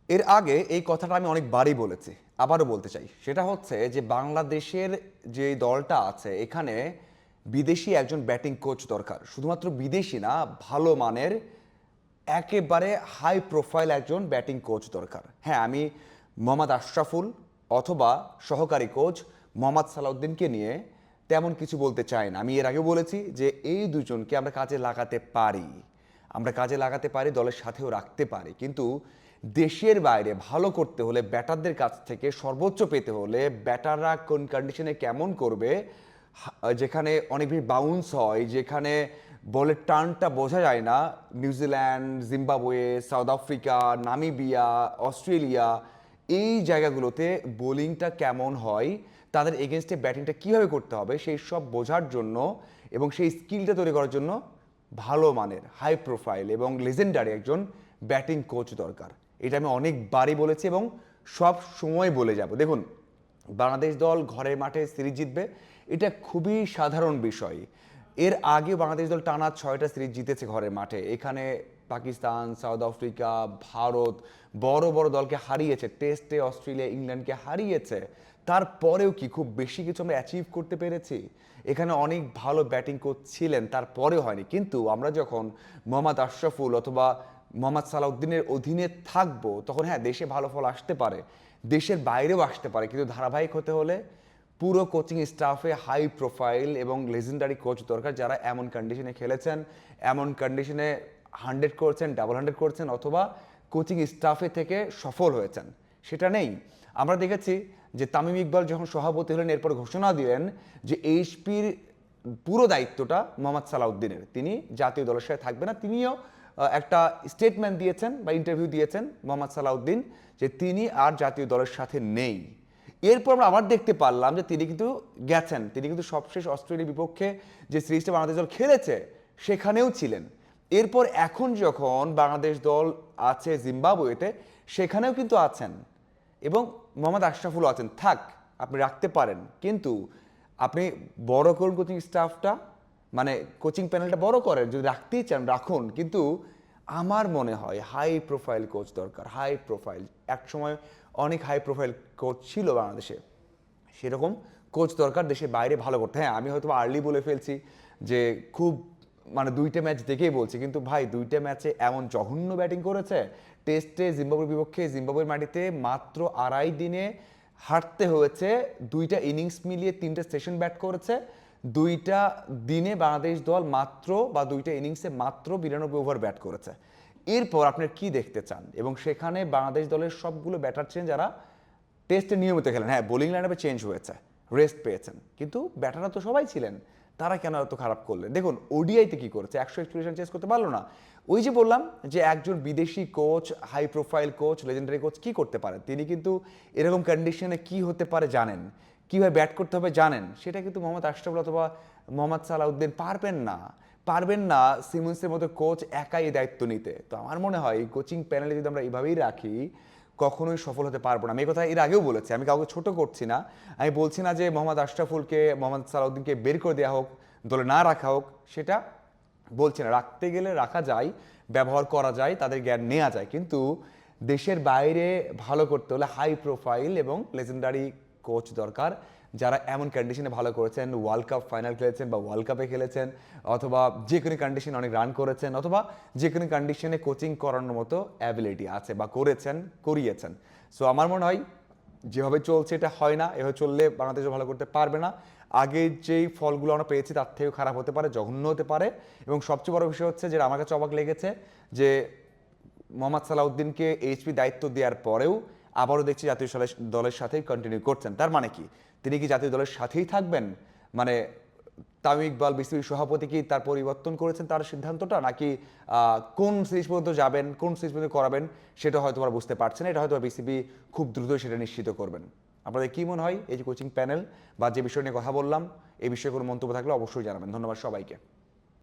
এর আগে এই কথাটা আমি অনেকবারই বলেছি, আবারও বলতে চাই। সেটা হচ্ছে যে বাংলাদেশের যে দলটা আছে এখানে বিদেশি একজন ব্যাটিং কোচ দরকার। শুধুমাত্র বিদেশি না, ভালো মানের একেবারে হাই প্রোফাইল একজন ব্যাটিং কোচ দরকার। হ্যাঁ, আমি মোহাম্মদ আশরাফুল অথবা সহকারী কোচ মোহাম্মদ সালাউদ্দিনকে নিয়ে তেমন কিছু বলতে চাই না। আমি এর আগেও বলেছি যে এই দুজনকে আমরা কাজে লাগাতে পারি, আমরা কাজে লাগাতে পারি, দলের সাথেও রাখতে পারি। কিন্তু দেশের বাইরে ভালো করতে হলে, ব্যাটারদের কাছ থেকে সর্বোচ্চ পেতে হলে, ব্যাটাররা কোন কন্ডিশনে কেমন করবে, যেখানে অনেক বেশি বাউন্স হয়, যেখানে বলের টার্নটা বোঝা যায় না, New Zealand, Zimbabwe, south Africa, Namibia, Australia, এই জায়গাগুলোতে বোলিংটা কেমন হয়, তাদের এগেনস্টে ব্যাটিংটা কীভাবে করতে হবে, সেই সব বোঝার জন্য এবং সেই স্কিলটা তৈরি করার জন্য ভালো মানের হাই প্রোফাইল এবং লেজেন্ডারি একজন ব্যাটিং কোচ দরকার। এটা আমি অনেকবারই বলেছি এবং সব সময় বলে যাব। দেখুন, বাংলাদেশ দল ঘরের মাঠে সিরিজ জিতবে, এটা খুবই সাধারণ বিষয়। এর আগে বাংলাদেশ দল টানা 6টা সিরিজ জিতেছে ঘরের মাঠে। এখানে পাকিস্তান, সাউথ আফ্রিকা, ভারত বড় বড় দলকে হারিয়েছে, টেস্টে অস্ট্রেলিয়া, ইংল্যান্ডকে হারিয়েছে। তারপরেও কি খুব বেশি কিছু আমরা অ্যাচিভ করতে পেরেছি? এখানে অনেক ভালো ব্যাটিং কোচ ছিলেন, তারপরেও হয়নি। কিন্তু আমরা যখন মোহাম্মদ আশরাফুল অথবা মোহাম্মদ সালাউদ্দিনের অধীনে থাকবো, তখন হ্যাঁ, দেশে ভালো ফল আসতে পারে, দেশের বাইরেও আসতে পারে। কিন্তু ধারাবাহিক হতে হলে পুরো কোচিং স্টাফে হাই প্রোফাইল এবং লেজেন্ডারি কোচ দরকার, যারা এমন কন্ডিশনে খেলেছেন, এমন কন্ডিশনে 100 করেছেন, ডাবল 100 করেছেন, অথবা কোচিং স্টাফে থেকে সফল হয়েছেন। সেটা নেই। আমরা দেখেছি যে তামিম ইকবাল যখন সভাপতি হলেন, এরপর ঘোষণা দিলেন যে এইচপির পুরো দায়িত্বটা মোহাম্মদ সালাউদ্দিনের, তিনি জাতীয় দলের সাথে থাকবে না। তিনিও একটা স্টেটমেন্ট দিয়েছেন বা ইন্টারভিউ দিয়েছেন মোহাম্মদ সালাউদ্দিন, যে তিনি আর জাতীয় দলের সাথে নেই। এরপর আমরা আবার দেখতে পারলাম যে তিনি কিন্তু গেছেন, তিনি কিন্তু সবশেষ অস্ট্রেলিয়ার বিপক্ষে যে সিরিজটা বাংলাদেশ দল খেলেছে সেখানেও ছিলেন। এরপর এখন যখন বাংলাদেশ দল আছে জিম্বাবুয়েতে, সেখানেও কিন্তু আছেন এবং মোহাম্মদ আশরাফুলও আছেন। থাক, আপনি রাখতে পারেন, কিন্তু আপনি বড় করুন কোচিং স্টাফটা, মানে কোচিং প্যানেলটা বড় করেন। যদি রাখতেই চান রাখুন, কিন্তু আমার মনে হয় হাই প্রোফাইল কোচ দরকার। হাই প্রোফাইল, এক সময় অনেক হাই প্রোফাইল কোচ ছিল বাংলাদেশে, সেরকম কোচ দরকার দেশের বাইরে ভালো করতে। হ্যাঁ, আমি হয়তো আর্লি বলে ফেলছি যে খুব, মানে 2টে ম্যাচ দেখেই বলছি, কিন্তু ভাই 2টে ম্যাচে এমন জঘন্য ব্যাটিং করেছে। টেস্টে জিম্বাবুয়ের বিপক্ষে জিম্বাবুয়ের মাটিতে মাত্র 2.5 দিনে হারতে হয়েছে। 2টা ইনিংস মিলিয়ে 3টে সেশন ব্যাট করেছে। 2টা দিনে বাংলাদেশ দল মাত্র, বা 2টা ইনিংসে মাত্র 92 ওভার ব্যাট করেছে। এরপর আপনার কি দেখতে চান? এবং সেখানে বাংলাদেশ দলের সবগুলো ব্যাটার ছিলেন যারা টেস্টে নিয়মিত খেলেন। হ্যাঁ, বোলিং লাইনআপে চেঞ্জ হয়েছে, রেস্ট পেয়েছেন, কিন্তু ব্যাটাররা তো সবাই ছিলেন। তারা কেন এত খারাপ করলেন? দেখুন, ওডিআইতে কি করেছে, 141 রান চেস করতে পারলো না। ওই যে বললাম যে একজন বিদেশি coach, high profile coach, legendary coach কি করতে পারেন? তিনি কিন্তু এরকম কন্ডিশনে কি হতে পারে জানেন, কীভাবে ব্যাট করতে হবে জানেন। সেটা কিন্তু মোহাম্মদ আশরাফুল অথবা মোহাম্মদ সালাউদ্দিন পারবেন না। পারবেন না সিমন্সের মতো কোচ একাই এই দায়িত্ব নিতে। তো আমার মনে হয় কোচিং প্যানেলে যদি আমরা এইভাবেই রাখি, কখনোই সফল হতে পারবো না। আমি এই কথা এর আগেও বলেছি, আমি কাউকে ছোট করছি না। আমি বলছি না যে মোহাম্মদ আশরাফুলকে, মোহাম্মদ সালাউদ্দিনকে বের করে দেওয়া হোক, দলে না রাখা হোক, সেটা বলছি না। রাখতে গেলে রাখা যায়, ব্যবহার করা যায়, তাদের জ্ঞান নেওয়া যায়। কিন্তু দেশের বাইরে ভালো করতে হলে হাই প্রোফাইল এবং লেজেন্ডারি কোচ দরকার, যারা এমন কন্ডিশনে ভালো করেছেন, ওয়ার্ল্ড কাপ ফাইনাল খেলেছেন বা ওয়ার্ল্ড কাপে খেলেছেন, অথবা যে কোনো কন্ডিশনে অনেক রান করেছেন, অথবা যে কোনো কন্ডিশনে কোচিং করানোর মতো অ্যাবিলিটি আছে বা করেছেন, করিয়েছেন। সো আমার মনে হয় যেভাবে চলছে এটা হয় না। এভাবে চললে বাংলাদেশও ভালো করতে পারবে না। আগে যেই ফলগুলো আমরা পেয়েছি তার থেকেও খারাপ হতে পারে, জঘন্য হতে পারে। এবং সবচেয়ে বড় বিষয় হচ্ছে, যেটা আমার কাছে অবাক লেগেছে, যে মোহাম্মদ সালাউদ্দিনকে এইচপি দায়িত্ব দেওয়ার পরেও আবারও দেখছি জাতীয় দলের সাথেই কন্টিনিউ করছেন। তার মানে কি তিনি কি জাতীয় দলের সাথেই থাকবেন? মানে তামিম ইকবাল বিসিবির সভাপতি কি তার পরিবর্তন করেছেন তার সিদ্ধান্তটা, নাকি কোন সিরিজ পর্যন্ত যাবেন, কোন সিরিজ পর্যন্ত করাবেন, সেটা হয়তো আর বুঝতে পারছেন না। এটা হয়তো বিসিবি খুব দ্রুতই সেটা নিশ্চিত করবেন। আপনাদের কি মনে হয় এই যে কোচিং প্যানেল বা যে বিষয় নিয়ে কথা বললাম, এই বিষয়ে কোনো মন্তব্য থাকলে অবশ্যই জানাবেন। ধন্যবাদ সবাইকে।